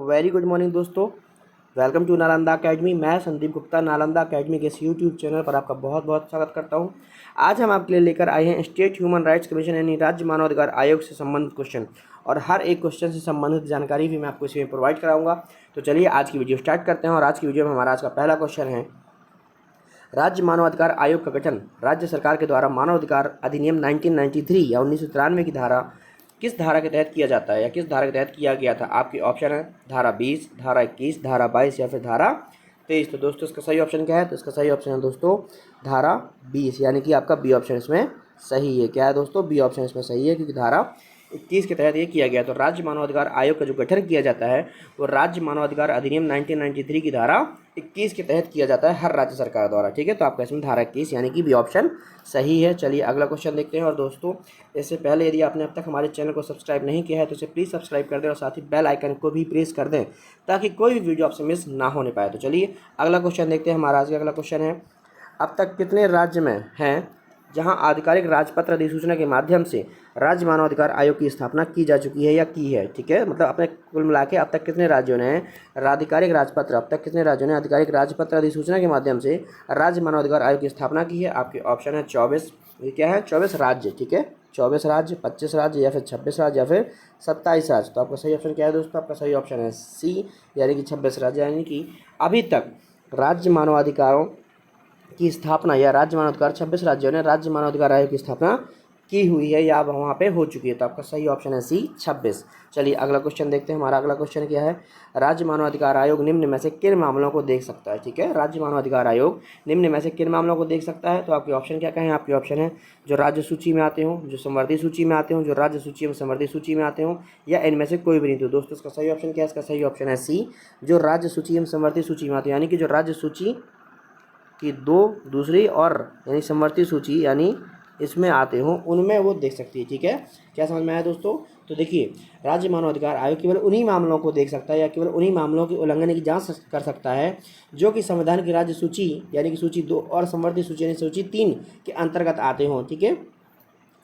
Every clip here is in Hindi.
वेरी गुड मॉर्निंग दोस्तों। Welcome to Nalanda Academy. मैं संदीप गुप्ता नालंदा अकेडमी के इस यूट्यूब चैनल पर आपका बहुत बहुत स्वागत करता हूं। आज हम आपके लिए लेकर आए हैं स्टेट ह्यूमन राइट्स कमीशन यानी राज्य मानवाधिकार आयोग से संबंधित क्वेश्चन, और हर एक क्वेश्चन से संबंधित जानकारी भी मैं आपको इसमें प्रोवाइड कराऊंगा। तो चलिए आज की वीडियो स्टार्ट करते हैं। और आज की वीडियो में हमारा आज का पहला क्वेश्चन है, राज्य मानवाधिकार आयोग का गठन राज्य सरकार के द्वारा मानवाधिकार अधिनियम 1993 या 1993 की धारा किस धारा के तहत किया जाता है या किस धारा के तहत किया गया था। आपके ऑप्शन है धारा 20, धारा 21, धारा 22 या फिर धारा 23। तो दोस्तों इसका सही ऑप्शन क्या है? तो इसका सही ऑप्शन है दोस्तों धारा 20, यानी कि आपका बी ऑप्शन इसमें सही है। क्या है दोस्तों? बी ऑप्शन इसमें सही है, क्योंकि धारा 21 के तहत ये किया गया। तो राज्य मानवाधिकार आयोग का जो गठन किया जाता है वो राज्य मानवाधिकार अधिनियम 1993 की धारा 21 के तहत किया जाता है हर राज्य सरकार द्वारा। ठीक है, तो आपका इसमें धारा 21 यानी कि बी ऑप्शन सही है। चलिए अगला क्वेश्चन देखते हैं। और दोस्तों इससे पहले यदि आपने अब तक हमारे चैनल को सब्सक्राइब नहीं किया है तो इसे प्लीज़ सब्सक्राइब कर दें और साथ ही बेल आइकन को भी प्रेस कर दें ताकि कोई भी वीडियो आपसे मिस ना होने पाए। तो चलिए अगला क्वेश्चन देखते हैं। हमारा आज का अगला क्वेश्चन है, अब तक कितने राज्य में हैं जहां आधिकारिक राजपत्र अधिसूचना के माध्यम से राज्य मानवाधिकार आयोग की स्थापना की जा चुकी है या की है? ठीक है, मतलब अपने कुल मिला के अब तक कितने राज्यों ने आधिकारिक राजपत्र अब तक कितने राज्यों ने आधिकारिक राजपत्र अधिसूचना के माध्यम से राज्य मानवाधिकार आयोग की स्थापना की है? आपके ऑप्शन है 24। ये क्या है? 24 राज्य। ठीक है, 24 राज्य, 25 राज्य या फिर 26 राज्य या फिर 27 राज्य। तो आपका सही ऑप्शन क्या है दोस्तों? आपका सही ऑप्शन है सी, यानी कि 26 राज्य। यानी कि अभी तक राज्य मानवाधिकारों की स्थापना या राज्य मानवाधिकार 26 राज्यों ने राज्य मानवाधिकार आयोग की स्थापना की हुई है या वहाँ पे हो चुकी है। तो आपका सही ऑप्शन है सी, 26। चलिए अगला क्वेश्चन देखते हैं। हमारा अगला क्वेश्चन क्या है, राज्य मानवाधिकार आयोग निम्न में से किन मामलों को देख सकता है? ठीक है, राज्य मानवाधिकार आयोग निम्न में से किन मामलों को देख सकता है? तो आपके ऑप्शन क्या कहें? आपके ऑप्शन है जो राज्य सूची में आते हों, जो संवर्धित सूची में आते हों, जो राज्य सूची में संवर्धित सूची में आते हों, या इनमें से कोई भी नहीं। तो दोस्तों इसका सही ऑप्शन क्या है? इसका सही ऑप्शन है सी, जो राज्य सूची में संवर्धित सूची में आते हैं, यानी कि जो राज्य सूची कि दूसरी और यानी समवर्ती सूची यानी इसमें आते हों उनमें वो देख सकती है। ठीक है, क्या समझ में आया दोस्तों? तो देखिए, राज्य मानवाधिकार आयोग केवल उन्हीं मामलों को देख सकता है या केवल उन्हीं मामलों के उल्लंघन की जांच कर सकता है जो कि संविधान की राज्य सूची यानी कि सूची 2 और समवर्ती सूची यानी सूची 3 के अंतर्गत आते हों। ठीक है,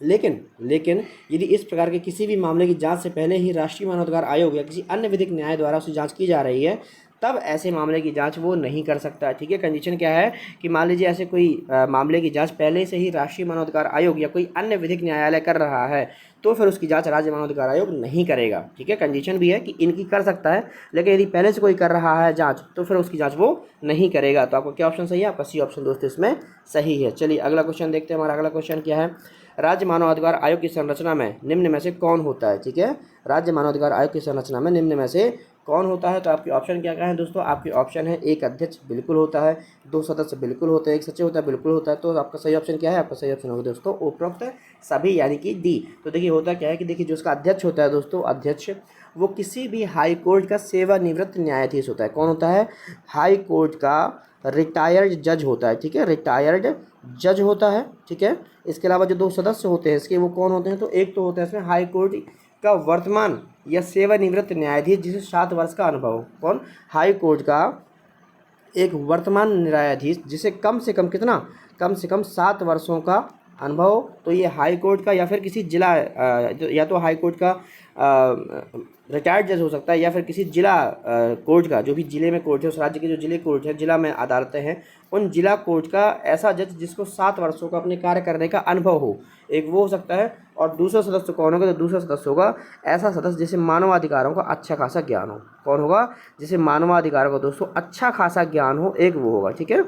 लेकिन यदि इस प्रकार के किसी भी मामले की जांच से पहले ही राष्ट्रीय मानवाधिकार आयोग या किसी अन्य विधिक न्याय द्वारा उसकी जांच की जा रही है तब ऐसे मामले की जांच वो नहीं कर सकता। ठीक है, कंडीशन क्या है कि मान लीजिए ऐसे कोई मामले की जांच पहले से ही राष्ट्रीय मानवाधिकार आयोग या कोई अन्य विधिक न्यायालय कर रहा है तो फिर उसकी जांच राज्य मानवाधिकार आयोग नहीं करेगा। ठीक है, कंडीशन भी है कि इनकी कर सकता है, लेकिन यदि पहले से कोई कर रहा है जांच तो फिर उसकी जांच वो नहीं करेगा। तो आपको क्या ऑप्शन सही है? आपका सी ऑप्शन दोस्तों इसमें सही है। चलिए अगला क्वेश्चन देखते हैं। हमारा अगला क्वेश्चन क्या है, राज्य मानवाधिकार आयोग की संरचना में निम्न में से कौन होता है? ठीक है, राज्य मानवाधिकार आयोग की संरचना में निम्न में से कौन होता है? तो आपके ऑप्शन क्या क्या है दोस्तों? आपके ऑप्शन है एक अध्यक्ष बिल्कुल होता है, 2 सदस्य बिल्कुल होते हैं, एक सचिव होता है बिल्कुल होता है। तो आपका सही ऑप्शन क्या है? आपका सही ऑप्शन होगा दोस्तों उपरोक्त सभी, यानी कि डी। तो देखिए होता क्या है कि देखिए जो उसका अध्यक्ष होता है दोस्तों, अध्यक्ष वो किसी भी हाई कोर्ट का सेवानिवृत्त न्यायाधीश होता है। कौन होता है? हाई कोर्ट का रिटायर्ड जज होता है। ठीक है, रिटायर्ड जज होता है। ठीक है, इसके अलावा जो 2 सदस्य होते हैं इसके वो कौन होते हैं? तो एक तो होता है इसमें हाई कोर्ट का वर्तमान या सेवानिवृत्त न्यायाधीश जिसे 7 वर्ष का अनुभव हो। कौन? हाई कोर्ट का एक वर्तमान न्यायाधीश जिसे कम से कम कितना? कम से कम 7 वर्षों का अनुभव। तो ये हाई कोर्ट का या फिर किसी जिला या तो हाई कोर्ट का रिटायर्ड जज हो सकता है या फिर किसी जिला कोर्ट का, जो भी जिले में कोर्ट है उस राज्य के जो जिले कोर्ट है, जिला में अदालतें हैं, उन जिला कोर्ट का ऐसा जज जिसको 7 वर्षों का अपने कार्य करने का अनुभव हो, एक वो हो सकता है। और दूसरा सदस्य कौन होगा? तो दूसरा सदस्य होगा ऐसा सदस्य जिसे मानवाधिकारों का अच्छा खासा ज्ञान हो। कौन होगा? जिसे मानवाधिकारों का दोस्तों अच्छा खासा ज्ञान हो, एक वो होगा। ठीक है,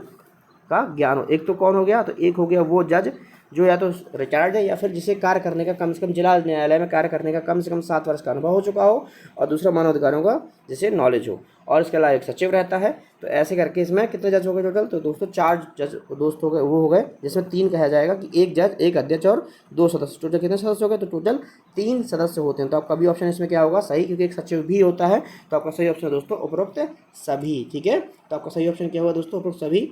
का ज्ञान हो। एक तो कौन हो गया? तो एक हो गया वो जज जो या तो रिटायर्ड है या फिर जिसे कार्य करने का कम से कम जिला न्यायालय में कार्य करने का कम से कम 7 वर्ष का अनुभव हो चुका हो, और दूसरा मानवाधिकारों का जिसे नॉलेज हो, और इसके अलावा एक सचिव रहता है। तो ऐसे करके इसमें कितने जज हो गए टोटल? तो दोस्तों 4 जज दोस्त हो गए, वो हो गए, जिसमें 3 कहा जाएगा कि एक जज, एक अध्यक्ष और 2 सदस्य। टोटल कितने सदस्य हो गए? तो टोटल 3 सदस्य होते हैं। तो आपका भी ऑप्शन इसमें क्या होगा? सही, क्योंकि एक सचिव भी होता है। तो आपका सही ऑप्शन दोस्तों उपरोक्त सभी। ठीक है, तो आपका सही ऑप्शन क्या होगा दोस्तों? उपरोक्त सभी।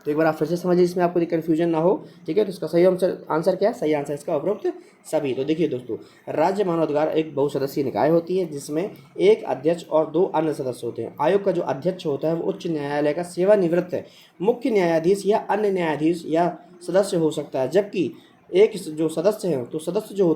तो एक बार आप फिर से समझिए इसमें आपको कन्फ्यूजन ना हो। ठीक है, तो इसका सही आंसर क्या है? सही आंसर इसका उपरोक्त सभी। तो देखिए दोस्तों, राज्य मानवाधिकार एक बहुसदस्यीय निकाय होती है जिसमें एक अध्यक्ष और 2 अन्य सदस्य होते हैं। आयोग का जो अध्यक्ष होता है वो उच्च न्यायालय का सेवानिवृत्त मुख्य न्यायाधीश या अन्य न्यायाधीश या सदस्य हो सकता है, जबकि एक जो सदस्य है तो सदस्य जो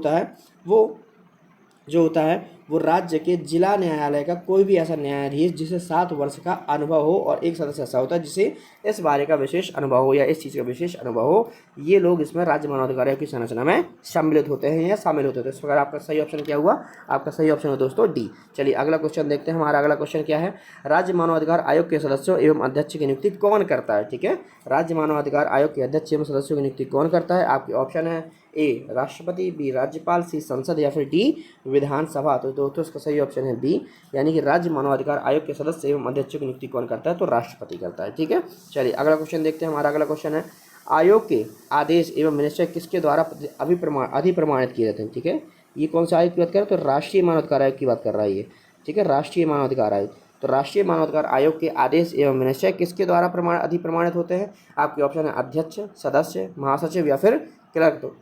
होता है वो राज्य के जिला न्यायालय का कोई भी ऐसा न्यायाधीश जिसे 7 वर्ष का अनुभव हो, और एक सदस्य ऐसा होता है जिसे इस बारे का विशेष अनुभव हो या इस चीज़ का विशेष अनुभव हो। ये लोग इसमें राज्य मानवाधिकार आयोग की संरचना में सम्मिलित होते हैं या शामिल होते हैं। तो इस प्रकार आपका सही ऑप्शन क्या हुआ? आपका सही ऑप्शन है दोस्तों डी। चलिए अगला क्वेश्चन देखते हैं। हमारा अगला क्वेश्चन क्या है? राज्य मानवाधिकार आयोग के सदस्यों एवं अध्यक्ष की नियुक्ति कौन करता है? ठीक है, राज्य मानवाधिकार आयोग के अध्यक्ष एवं सदस्यों की नियुक्ति कौन करता है? आपके ऑप्शन है ए राष्ट्रपति, बी राज्यपाल, सी संसद या फिर डी विधानसभा। तो दोस्तों इसका सही ऑप्शन है बी, यानी कि राज्य मानवाधिकार आयोग के सदस्य एवं अध्यक्षों की नियुक्ति कौन करता है? तो राष्ट्रपति करता है। ठीक है, चलिए अगला क्वेश्चन देखते हैं। हमारा अगला क्वेश्चन है आयोग के आदेश एवं निश्चय किसके द्वारा अधिप्रमाणित किए जाते हैं? ठीक है, ये कौन सा आयोग की बात कर रहे हैं? तो राष्ट्रीय मानवाधिकार आयोग की बात कर रहा है ये। ठीक है, राष्ट्रीय मानवाधिकार आयोग। तो राष्ट्रीय मानवाधिकार आयोग के आदेश एवं निश्चय किसके द्वारा अधिप्रमाणित होते हैं? आपके ऑप्शन है अध्यक्ष, सदस्य, महासचिव या फिर क्लर्क।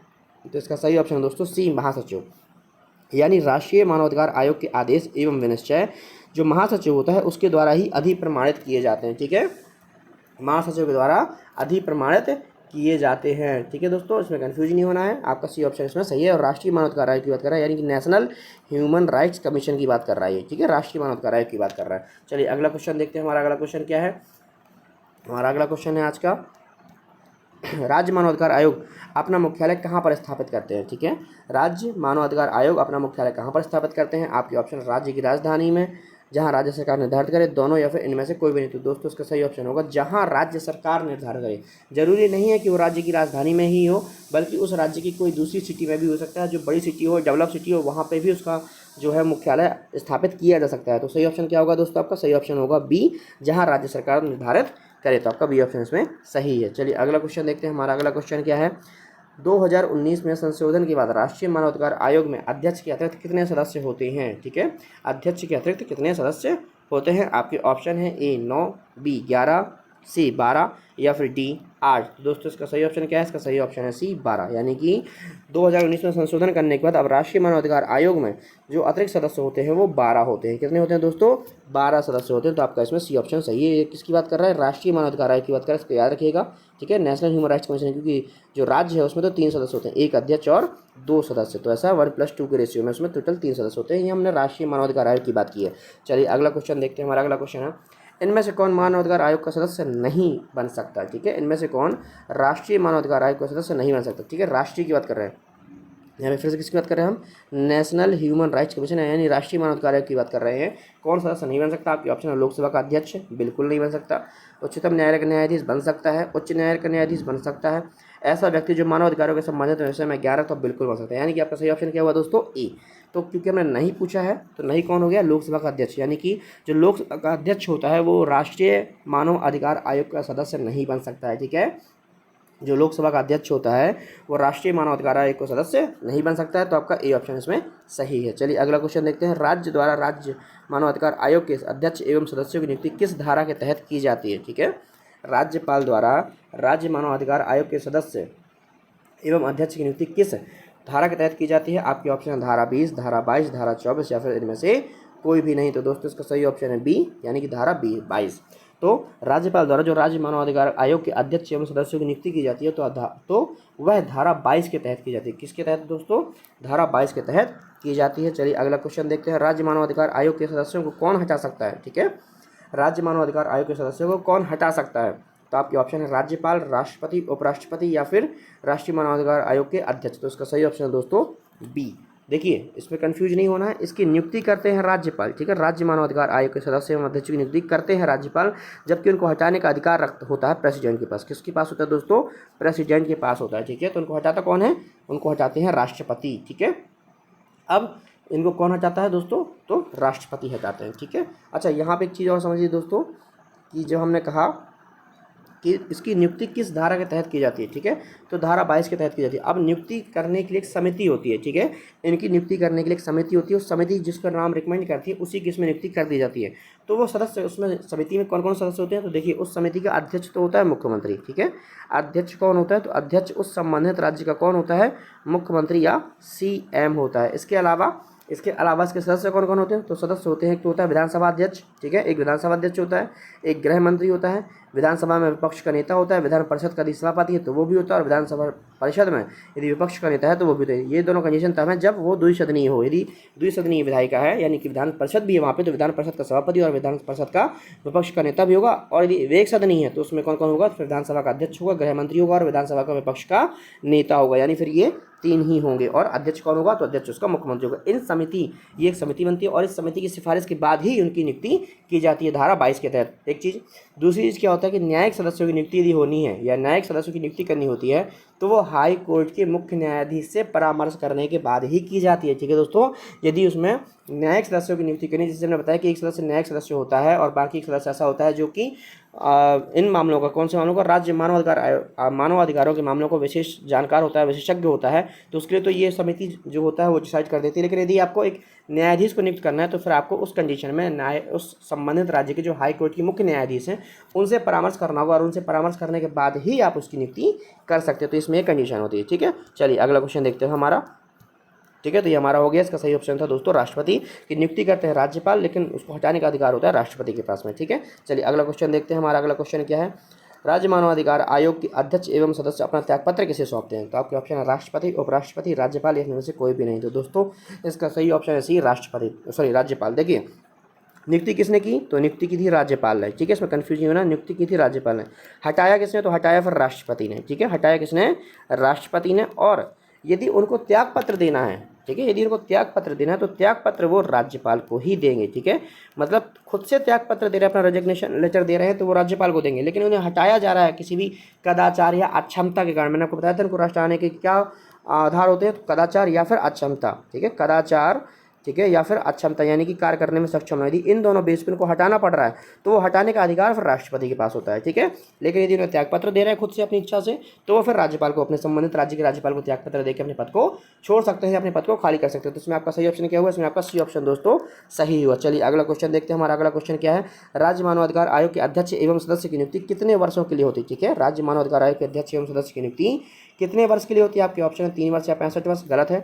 तो इसका सही ऑप्शन है दोस्तों सी महासचिव, यानी राष्ट्रीय मानवाधिकार आयोग के आदेश एवं विनिश्चय जो महासचिव होता है उसके द्वारा ही अधिप्रमाणित किए जाते हैं। ठीक है, महासचिव के द्वारा अधिप्रमाणित किए जाते हैं। ठीक है दोस्तों, इसमें कंफ्यूज नहीं होना है, आपका सी ऑप्शन इसमें सही है। और राष्ट्रीय मानवाधिकार आयोग की बात कर रहा है, यानी कि नेशनल ह्यूमन राइट्स कमीशन की बात कर रहा है। ठीक है, राष्ट्रीय मानवाधिकार आयोग की बात कर रहा है। चलिए अगला क्वेश्चन देखते हैं। हमारा अगला क्वेश्चन क्या है? हमारा अगला क्वेश्चन है आज का, राज्य मानवाधिकार आयोग अपना मुख्यालय कहाँ पर स्थापित करते हैं? ठीक है, राज्य मानवाधिकार आयोग अपना मुख्यालय कहाँ पर स्थापित करते हैं? आपके ऑप्शन राज्य की राजधानी में, जहाँ राज्य सरकार निर्धारित करे, दोनों या फिर इनमें से कोई भी नहीं। तो दोस्तों इसका सही ऑप्शन होगा जहाँ राज्य सरकार निर्धारित करे। जरूरी नहीं है कि वो राज्य की राजधानी में ही हो, बल्कि उस राज्य की कोई दूसरी सिटी में भी हो सकता है, जो बड़ी सिटी हो, डेवलप सिटी हो, वहाँ पर भी उसका जो है मुख्यालय स्थापित किया जा सकता है। तो सही ऑप्शन क्या होगा दोस्तों? आपका सही ऑप्शन होगा बी, जहाँ राज्य सरकार निर्धारित करे। तो आपका बी ऑप्शन इसमें सही है। चलिए अगला क्वेश्चन देखते हैं। हमारा अगला क्वेश्चन क्या है? 2019 में संशोधन के बाद राष्ट्रीय मानवाधिकार आयोग में अध्यक्ष के अतिरिक्त कितने सदस्य होते हैं? ठीक है, अध्यक्ष के अतिरिक्त कितने सदस्य होते हैं? आपके ऑप्शन है ए 9, बी 11, सी 12 या फिर डी 8। दोस्तों इसका सही ऑप्शन क्या है? इसका सही ऑप्शन है सी 12, यानी कि 2019 में संशोधन करने के बाद अब राष्ट्रीय मानवाधिकार आयोग में जो अतिरिक्त सदस्य होते हैं वो 12 होते हैं। कितने होते हैं दोस्तों? 12 सदस्य होते हैं। तो आपका इसमें सी ऑप्शन सही है। ये किसकी बात कर रहा है? राष्ट्रीय मानवाधिकार आयोग की बात कर रहा है, इसको याद रखिएगा। ठीक है, नेशनल ह्यूमन राइट्स कमीशन, क्योंकि जो राज्य है उसमें तो 3 सदस्य होते हैं, एक अध्यक्ष और 2 सदस्य। तो ऐसा 1+2 के रेशियो में उसमें टोटल 3 सदस्य होते हैं। ये हमने राष्ट्रीय मानवाधिकार आयोग की बात की है। चलिए अगला क्वेश्चन देखते हैं। हमारा अगला क्वेश्चन है, इनमें से कौन मानवाधिकार आयोग का सदस्य नहीं बन सकता? ठीक है, इनमें से कौन राष्ट्रीय मानवाधिकार आयोग का सदस्य नहीं बन सकता? ठीक है, राष्ट्रीय की बात कर रहे हैं, यहाँ पे फिर से किसकी बात कर रहे हैं हम? नेशनल ह्यूमन राइट्स कमीशन है, यानी राष्ट्रीय मानवाधिकार आयोग की बात कर रहे हैं। कौन सदस्य नहीं बन सकता? आपके ऑप्शन है लोकसभा का अध्यक्ष, बिल्कुल नहीं बन सकता। उच्चतम न्यायालय का न्यायाधीश बन सकता है, उच्च न्यायालय का न्यायाधीश बन सकता है, ऐसा व्यक्ति जो मानवाधिकारों के संबंधित विषय में 11 तो बिल्कुल बन सकता है। यानी कि आपका सही ऑप्शन क्या हुआ दोस्तों? ए। तो क्योंकि हमने नहीं पूछा है तो नहीं कौन हो गया? लोकसभा का अध्यक्ष, यानी कि जो लोकसभा का अध्यक्ष होता है वो राष्ट्रीय मानव अधिकार आयोग का सदस्य नहीं बन सकता है। ठीक है, जो लोकसभा का अध्यक्ष होता है वो राष्ट्रीय मानवाधिकार आयोग का सदस्य नहीं बन सकता है। तो आपका ए ऑप्शन इसमें सही है। चलिए अगला क्वेश्चन देखते हैं। राज्य द्वारा राज्य मानवाधिकार आयोग के अध्यक्ष एवं सदस्यों की नियुक्ति किस धारा के तहत की जाती है? ठीक है, राज्यपाल द्वारा राज्य मानवाधिकार आयोग के सदस्य एवं अध्यक्ष की नियुक्ति किस धारा के तहत की जाती है? आपके ऑप्शन है धारा 20, धारा 22, धारा 24 या फिर इनमें से कोई भी नहीं। तो दोस्तों इसका सही ऑप्शन है बी, यानी कि धारा 22। तो राज्यपाल द्वारा जो राज्य मानवाधिकार आयोग के अध्यक्ष एवं सदस्यों की नियुक्ति की जाती है तो वह धारा 22 के तहत की जाती है। किसके तहत दोस्तों? धारा 22 के तहत की जाती है। चलिए अगला क्वेश्चन देखते हैं। राज्य मानवाधिकार आयोग के सदस्यों को कौन हटा सकता है? ठीक है, राज्य मानवाधिकार आयोग के सदस्यों को कौन हटा सकता है? तो आपके ऑप्शन है राज्यपाल, राष्ट्रपति, उपराष्ट्रपति या फिर राष्ट्रीय मानवाधिकार आयोग के अध्यक्ष। तो इसका सही ऑप्शन है दोस्तों बी। देखिए इसमें कंफ्यूज नहीं होना है, इसकी नियुक्ति करते हैं राज्यपाल। ठीक है, राज्य मानवाधिकार आयोग के सदस्य एवं अध्यक्ष की नियुक्ति करते हैं राज्यपाल, जबकि उनको हटाने का अधिकार होता है प्रेसिडेंट के पास। किसके पास होता है दोस्तों? प्रेसिडेंट के पास होता है। ठीक है, तो उनको हटाता कौन है? उनको हटाते हैं राष्ट्रपति। ठीक है, अब इनको कौन हटाता है दोस्तों? तो राष्ट्रपति हटाते हैं। ठीक है, अच्छा यहाँ पे एक चीज़ और समझिए दोस्तों कि जो हमने कहा कि इसकी नियुक्ति किस धारा के तहत की जाती है। ठीक है, तो धारा 22 के तहत की जाती है। अब नियुक्ति करने के लिए एक समिति होती है। ठीक है, इनकी नियुक्ति करने के लिए एक समिति होती है, उस समिति जिसका नाम रिकमेंड करती है उसी की इसमें नियुक्ति कर दी जाती है। तो वो सदस्य, उसमें समिति में कौन कौन सदस्य होते हैं? तो देखिए उस समिति का अध्यक्ष तो होता है मुख्यमंत्री। ठीक है, अध्यक्ष कौन होता है? तो अध्यक्ष उस संबंधित राज्य का कौन होता है? मुख्यमंत्री या CM होता है। इसके अलावा इसके सदस्य कौन कौन होते हैं? तो सदस्य होते हैं, एक तो होता है विधानसभा अध्यक्ष। ठीक है, एक विधानसभा अध्यक्ष होता है, एक गृह मंत्री होता है, विधानसभा में विपक्ष का नेता होता है, विधान परिषद का यदि सभापति है तो वो भी होता है, और विधानसभा परिषद में यदि विपक्ष का नेता है तो वो भी होता है। ये दोनों कंडीशन तब है जब वो द्विसदनीय हो। यदि द्विसदनीय विधायिका है यानी कि विधान परिषद भी है वहाँ पे, तो विधान परिषद का सभापति और विधान परिषद का विपक्ष का नेता भी होगा। और यदि एक सदनीय है तो उसमें कौन कौन होगा, फिर विधानसभा का अध्यक्ष होगा, गृह मंत्री होगा और विधानसभा का विपक्ष का नेता होगा, यानी फिर ये 3 ही होंगे। और अध्यक्ष कौन होगा, तो अध्यक्ष उसका मुख्यमंत्री होगा। इन समिति, ये एक समिति बनती है और इस समिति की सिफारिश के बाद ही उनकी नियुक्ति की जाती है धारा 22 के तहत। एक चीज़। दूसरी चीज़ क्या होता है कि न्यायिक सदस्यों की नियुक्ति यदि होनी है या न्यायिक सदस्यों की नियुक्ति करनी होती है तो वो हाई कोर्ट के मुख्य न्यायाधीश से परामर्श करने के बाद ही की जाती है। ठीक है दोस्तों, यदि उसमें न्यायिक सदस्यों की नियुक्ति करनी, जैसे हमने बताया कि एक सदस्य न्यायिक सदस्य होता है और बाकी एक सदस्य ऐसा होता है जो कि इन मामलों का, कौन से मामलों का, राज्य मानवाधिकारों के मामलों को विशेष जानकार होता है, विशेषज्ञ होता है, तो उसके लिए तो ये समिति जो होता है वो डिसाइड कर देती है। लेकिन यदि आपको एक न्यायाधीश को नियुक्त करना है तो फिर आपको उस कंडीशन में उस संबंधित राज्य के जो हाई कोर्ट के मुख्य न्यायाधीश हैं उनसे परामर्श करना होगा, और उनसे परामर्श करने के बाद ही आप उसकी नियुक्ति कर सकते हो। तो इसमें एक कंडीशन होती है। ठीक है, चलिए अगला क्वेश्चन देखते हैं हमारा। ठीक है, तो ये हमारा हो गया। इसका सही ऑप्शन था दोस्तों राष्ट्रपति की नियुक्ति करते हैं राज्यपाल, लेकिन उसको हटाने का अधिकार होता है राष्ट्रपति के पास में। ठीक है, चलिए अगला क्वेश्चन देखते हैं। हमारा अगला क्वेश्चन क्या है, राज्य मानवाधिकार आयोग के अध्यक्ष एवं सदस्य अपना त्यागपत्र किसे सौंपते हैं। तो आपके ऑप्शन है राष्ट्रपति, उपराष्ट्रपति, राज्यपाल, इनमें से कोई भी नहीं। तो दोस्तों इसका सही ऑप्शन है सी, राज्यपाल। देखिए नियुक्ति किसने की, तो नियुक्ति की थी राज्यपाल ने। ठीक है, इसमें कन्फ्यूजन होना, नियुक्ति की थी राज्यपाल ने। हटाया किसने, तो हटाया फिर राष्ट्रपति ने। ठीक है, हटाया किसने, राष्ट्रपति ने। और यदि उनको त्याग पत्र देना है, ठीक है, यदि उनको त्याग पत्र देना है तो त्याग पत्र वो राज्यपाल को ही देंगे। ठीक है, मतलब खुद से त्याग पत्र दे रहे हैं, अपना रेजिग्नेशन लेटर दे रहे हैं तो वो राज्यपाल को देंगे। लेकिन उन्हें हटाया जा रहा है किसी भी कदाचार या अक्षमता के कारण। मैंने आपको बताया था उनको राष्ट्र आने के क्या आधार होते हैं, तो कदाचार या फिर अक्षमता। ठीक है, कदाचार, ठीक है, या फिर अक्षमता यानी कि कार्य करने में सक्षम है। यदि इन दोनों बेस पे इनको हटाना पड़ रहा है तो वो हटाने का अधिकार फिर राष्ट्रपति के पास होता है। ठीक है, लेकिन यदि उन्हें त्यागपत्र दे रहे हैं खुद से अपनी इच्छा से तो वो फिर राज्यपाल को, अपने संबंधित राज्य के राज्यपाल को त्यागपत्र देकर अपने पद को छोड़ सकते हैं, अपने पद को खाली कर सकते हैं। तो इसमें आपका सही ऑप्शन क्या हुआ, इसमें आपका सी ऑप्शन दोस्तों सही हुआ। चलिए अगला क्वेश्चन देखते हैं। हमारा अगला क्वेश्चन क्या है, राज्य मानवाधिकार आयोग के अध्यक्ष एवं सदस्य की नियुक्ति कितने वर्षों के लिए होती है। ठीक है, राज्य मानवाधिकार आयोग के अध्यक्ष एवं सदस्य की नियुक्ति कितने वर्ष के लिए होती है। आपके ऑप्शन है 3 वर्ष या 65 वर्ष। गलत है।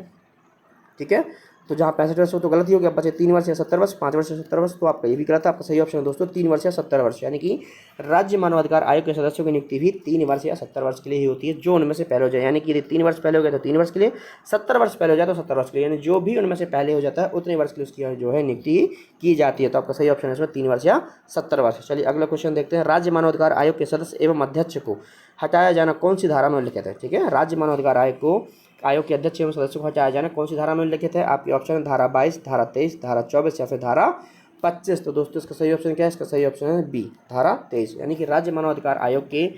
ठीक है, तो जहाँ 65 वर्ष हो तो गलत ही हो गया, बचे 3 वर्ष या 70 वर्ष, 5 वर्ष या 70 वर्ष, तो आपका ये भी गलत है। आपका सही ऑप्शन है दोस्तों 3 वर्ष या 70 वर्ष, यानी कि राज्य मानवाधिकार आयोग के सदस्यों की नियुक्ति भी 3 वर्ष या 70 वर्ष के लिए ही होती है, जो उनमें से पहले हो जाए। यानी कि यदि 3 वर्ष पहले हो गया तो 3 वर्ष के लिए, 70 वर्ष पहले हो जाए तो 70 वर्ष के लिए, यानी जो भी उनमें से पहले हो जाता है उतने वर्ष के लिए उसकी जो है नियुक्ति की जाती है। तो आपका सही ऑप्शन है इसमें 3 वर्ष या 70 वर्ष। चलिए अगला क्वेश्चन देखते हैं। राज्य मानवाधिकार आयोग के सदस्य एवं अध्यक्ष को हटाया जाना कौन सी धारा में उल्लिखित है। ठीक है, राज्य मानवाधिकार आयोग के अध्यक्ष एवं सदस्यों को हटाया जाना कौन सी धारा में उल्लिखित है। आपके ऑप्शन है धारा 22, धारा 23, धारा 24 या फिर धारा 25। तो दोस्तों इसका सही ऑप्शन क्या है, इसका सही ऑप्शन है बी, धारा 23। यानी कि राज्य मानवाधिकार आयोग के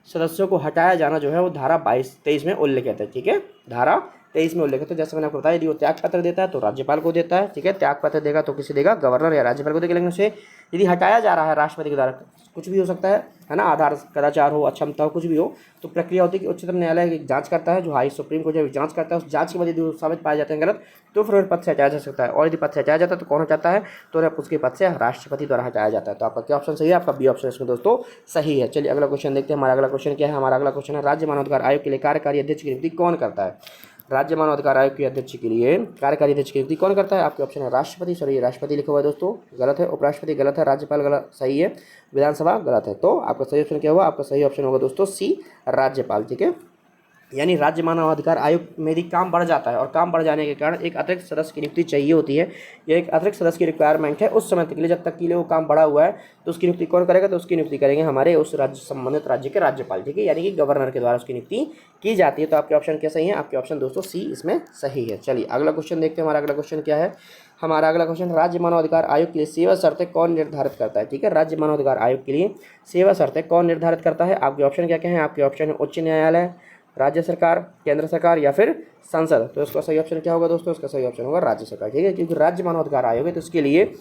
सदस्यों को हटाया जाना जो है वो धारा 22-23 में उल्लिखित है। ठीक है, धारा 23 में उल्लेखित है। जैसे मैंने आपको बताया यदि वो त्याग पत्र देता है तो राज्यपाल को देता है। ठीक है, त्याग पत्र देगा तो किसी देगा, गवर्नर या राज्यपाल को देगा। लेकिन उसे यदि हटाया जा रहा है राष्ट्रपति के द्वारा, कुछ भी हो सकता है ना, आधार कदाचार हो, अक्षमता हो, कुछ भी हो, तो प्रक्रिया होती है कि उच्चतम न्यायालय एक जांच करता है, जो हाई सुप्रीम कोर्ट जब जांच करता है, उस जांच के बाद यदि वो साबित पाए जाते हैं गलत तो फिर पद से हटाया जा सकता है। और यदि पद से हटाया जाता है तो कौन हटाता है, तो उसके पद से राष्ट्रपति द्वारा हटाया जाता है। तो आपका क्या ऑप्शन सही है, आपका बी ऑप्शन इसमें दोस्तों सही है। चलिए अगला क्वेश्चन देखते हैं। हमारा अगला क्वेश्चन क्या है, हमारा अगला क्वेश्चन है राज्य मानवाधिकार आयोग के लिए कार्यकारी अध्यक्ष की नियुक्ति कौन करता है। राज्य मानवाधिकार आयोग के अध्यक्ष के लिए कार्यकारी अध्यक्ष की नियुक्ति कौन करता है। आपके ऑप्शन है राष्ट्रपति, सॉरी राष्ट्रपति लिखा हुआ है दोस्तों, गलत है। उपराष्ट्रपति गलत है, राज्यपाल गलत, सही है, विधानसभा गलत है। तो आपका सही ऑप्शन क्या हुआ, आपका सही ऑप्शन होगा दोस्तों सी, राज्यपाल। ठीक है, यानी राज्य मानवाधिकार आयोग में यदि काम बढ़ जाता है और काम बढ़ जाने के कारण एक अतिरिक्त सदस्य की नियुक्ति चाहिए होती है, यह एक अतिरिक्त सदस्य की रिक्वायरमेंट है उस समय तक के लिए, जब तक के लिए वो काम बढ़ा हुआ है, तो उसकी नियुक्ति कौन करेगा, तो उसकी नियुक्ति करेंगे हमारे उस राज्य संबंधित राज्य के राज्यपाल। ठीक है, यानी कि गवर्नर के द्वारा उसकी नियुक्ति की जाती है। तो आपके ऑप्शन क्या सही है, आपके ऑप्शन दोस्तों सी इसमें सही है। चलिए अगला क्वेश्चन देखते हैं। हमारा अगला क्वेश्चन क्या है, हमारा अगला क्वेश्चन राज्य मानवाधिकार आयोग के लिए सेवा शर्तें कौन निर्धारित करता है। ठीक है, राज्य मानवाधिकार आयोग के लिए सेवा शर्तें कौन निर्धारित करता है। आपके ऑप्शन क्या क्या है, आपके ऑप्शन है उच्च न्यायालय, राज्य सरकार, केंद्र सरकार या फिर संसद। तो इसका सही ऑप्शन क्या होगा दोस्तों, इसका सही ऑप्शन होगा राज्य सरकार। ठीक है, क्योंकि राज्य मानवाधिकार आयोग है तो उसके लिए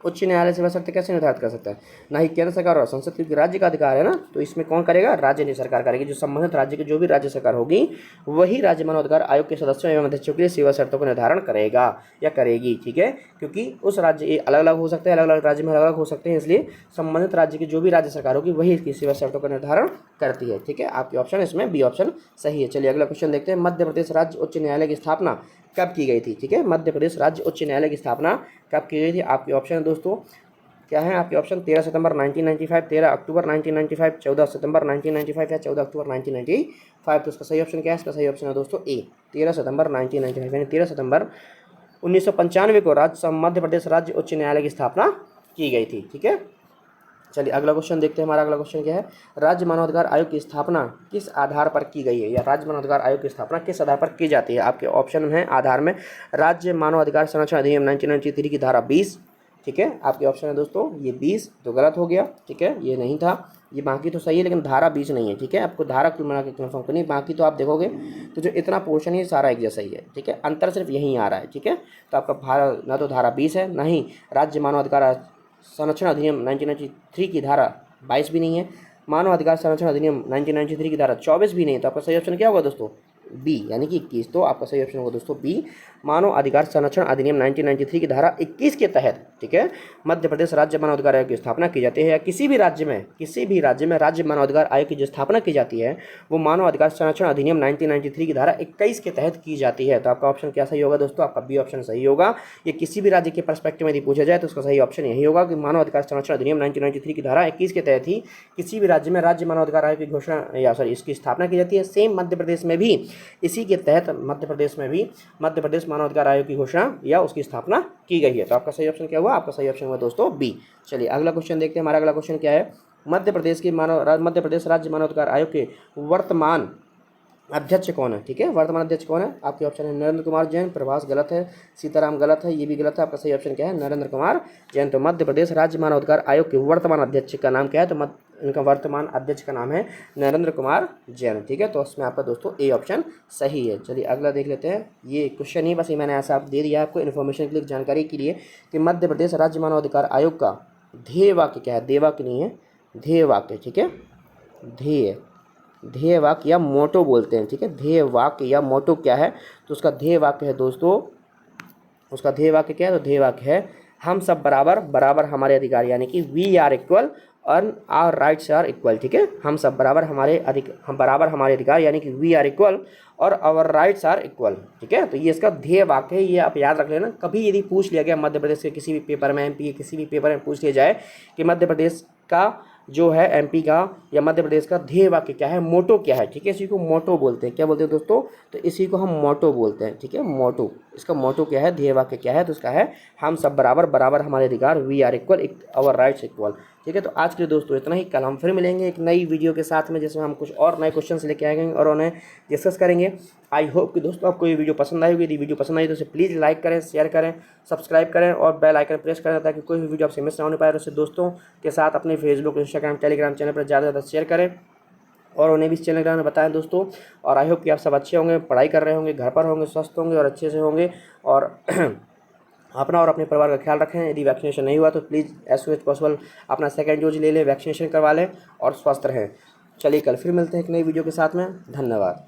उच्च न्यायालय सेवा शर्तें कैसे निर्धारित कर सकता है, ना ही केंद्र सरकार और संसद, क्योंकि राज्य का अधिकार है ना, तो इसमें कौन करेगा, राज्य सरकार करेगी। जो संबंधित राज्य की जो भी राज्य सरकार होगी वही राज्य मानवाधिकार आयोग के सदस्यों एवं अध्यक्षों के लिए सेवा शर्तों का निर्धारण करेगा या करेगी। ठीक है, क्योंकि उस राज्य अलग अलग हो सकते हैं, अलग अलग राज्य में अलग अलग हो सकते हैं, इसलिए संबंधित राज्य की जो भी राज्य सरकार होगी वही इसकी सेवा शर्तों का निर्धारण करती है। ठीक है, आपके ऑप्शन इसमें बी ऑप्शन सही है। चलिए अगला क्वेश्चन देखते हैं। मध्य प्रदेश राज्य उच्च न्यायालय की स्थापना कब की गई थी। ठीक है, मध्य प्रदेश राज्य उच्च न्यायालय की स्थापना कब की गई थी। आपके ऑप्शन है दोस्तों क्या है आपके ऑप्शन? 13 सितंबर 1995, 13 अक्टूबर 1995, 14 सितंबर 1995 या 14 अक्टूबर 1995। तो इसका सही ऑप्शन क्या है? इसका सही ऑप्शन है दोस्तों ए, 13 सितंबर 1995, यानी 13 सितंबर 1995 को मध्य प्रदेश राज्य उच्च न्यायालय की स्थापना की गई थी। ठीक है, चलिए अगला क्वेश्चन देखते हैं। हमारा अगला क्वेश्चन क्या है? राज्य मानवाधिकार आयोग की स्थापना किस आधार पर की गई है, या राज्य मानवाधिकार आयोग की स्थापना किस आधार पर की जाती है? आपके ऑप्शन है आधार में राज्य मानवाधिकार संरक्षण अधिनियम 1993 की धारा 20। ठीक है, आपके ऑप्शन है दोस्तों ये 20 तो गलत हो गया। ठीक है, ये नहीं था, ये बाकी तो सही है लेकिन धारा 20 नहीं है। ठीक है, आपको धारा कुल मिला के कन्फर्म करनी, बाकी तो आप देखोगे तो जो इतना पोर्शन है सारा एक जैसा ही है। ठीक है, अंतर सिर्फ यहीं आ रहा है। ठीक है, तो आपका ना तो धारा 20 है, ना ही राज्य मानवाधिकार संरक्षण अधिनियम 1993 की धारा 22 भी नहीं है, मानव अधिकार संरक्षण अधिनियम 1993 की धारा 24 भी नहीं है। तो आपका सही ऑप्शन क्या होगा दोस्तों? बी, यानी कि 21। तो आपका सही ऑप्शन होगा दोस्तों बी, मानव अधिकार संरक्षण अधिनियम 1993 की धारा 21 के तहत, ठीक है, मध्य प्रदेश राज्य मानव अधिकार आयोग की स्थापना की जाती है। या किसी भी राज्य में राज्य मानव अधिकार आयोग की जो स्थापना की जाती है वो मानव अधिकार संरक्षण अधिनियम 1993 की धारा 21 के तहत की जाती है। तो आपका ऑप्शन क्या सही होगा दोस्तों? आपका बी ऑप्शन सही होगा। ये किसी भी राज्य के पर्सपेक्टिव में यदि पूछा जाए तो उसका सही ऑप्शन यही होगा कि मानव अधिकार संरक्षण अधिनियम 1993 की धारा 21 के तहत ही किसी भी राज्य में राज्य मानव अधिकार आयोग की घोषणा या इसकी स्थापना की जाती है। सेम मध्य प्रदेश में भी इसी के तहत मध्य प्रदेश मानव अधिकार आयोग की घोषणा या उसकी स्थापना की गई है। तो आपका सही ऑप्शन क्या हुआ? आपका सही ऑप्शन हुआ दोस्तों बी। चलिए अगला क्वेश्चन देखते हैं। हमारा अगला क्वेश्चन क्या है? मध्य प्रदेश राज्य मानव अधिकार आयोग के वर्तमान अध्यक्ष कौन है? ठीक है, वर्तमान अध्यक्ष कौन है? आपके ऑप्शन है नरेंद्र कुमार जैन, प्रभास गलत है, सीताराम गलत है, ये भी गलत है। आपका सही ऑप्शन क्या है? नरेंद्र कुमार जैन। तो मध्य प्रदेश राज्य मानव अधिकार आयोग के वर्तमान अध्यक्ष का नाम क्या है? तो इनका वर्तमान अध्यक्ष का नाम है नरेंद्र कुमार जैन। ठीक है, तो उसमें आपका दोस्तों ए ऑप्शन सही है। चलिए अगला देख लेते हैं। ये क्वेश्चन ही बस ये मैंने ऐसा दे दिया आपको इन्फॉर्मेशन के लिए, जानकारी के लिए, कि मध्य प्रदेश राज्य मानव अधिकार आयोग का ध्येय वाक्य क्या है? ध्येय वाक्य नहीं है, ध्येय वाक्य। ठीक है, ध्येय वाक्य या मोटो बोलते हैं। ठीक है, ध्येय वाक्य या मोटो क्या है? तो उसका ध्येय वाक्य है दोस्तों, उसका ध्येय वाक्य क्या है? तो ध्येय वाक्य है हम सब बराबर, बराबर हमारे अधिकार, यानी कि वी आर इक्वल और आवर राइट्स आर इक्वल। ठीक है, हम सब बराबर, हम बराबर हमारे अधिकार, यानी कि वी आर इक्वल और आवर राइट्स आर इक्वल। ठीक है, तो ये इसका ध्येय वाक्य है, ये आप याद रख लेना। कभी यदि पूछ लिया गया मध्य प्रदेश के किसी भी पेपर में, एमपी के किसी भी पेपर में पूछ लिया जाए कि मध्य प्रदेश का जो है, एमपी का या मध्य प्रदेश का ध्येय वाक्य क्या है, मोटो क्या है? ठीक है, इसी को मोटो बोलते हैं। क्या बोलते हैं दोस्तों? तो इसी को हम मोटो बोलते हैं। ठीक है, मोटो, इसका मोटो क्या है, ध्येय वाक्य क्या है? तो इसका है हम सब बराबर, बराबर हमारे अधिकार, we are equal, our rights equal. ठीक है, तो आज के लिए दोस्तों इतना ही। कल हम फिर मिलेंगे एक नई वीडियो के साथ में, जिसमें हम कुछ और नए क्वेश्चंस लेके आएंगे और उन्हें डिस्कस करेंगे। आई होप कि दोस्तों आपको ये वीडियो पसंद आई होगी। यदि वीडियो पसंद आई तो इसे प्लीज़ लाइक करें, शेयर करें, सब्सक्राइब करें और बेल आइकन प्रेस करें, ताकि कोई भी वीडियो आपसे मिस ना होने पाए। और उसे दोस्तों के साथ अपने फेसबुक, इंस्टाग्राम, टेलीग्राम चैनल पर ज़्यादा से ज़्यादा शेयर करें और उन्हें भी इस चैनल के बारे में बताएं दोस्तों। और आई होप कि आप सब अच्छे होंगे, पढ़ाई कर रहे होंगे, घर पर होंगे, स्वस्थ होंगे और अच्छे से होंगे, और अपना और अपने परिवार का ख्याल रखें। यदि वैक्सीनेशन नहीं हुआ तो please as soon as possible अपना सेकेंड डोज ले लें, वैक्सीनेशन करवा लें और स्वस्थ रहें। चलिए कल फिर मिलते हैं एक नई वीडियो के साथ में। धन्यवाद।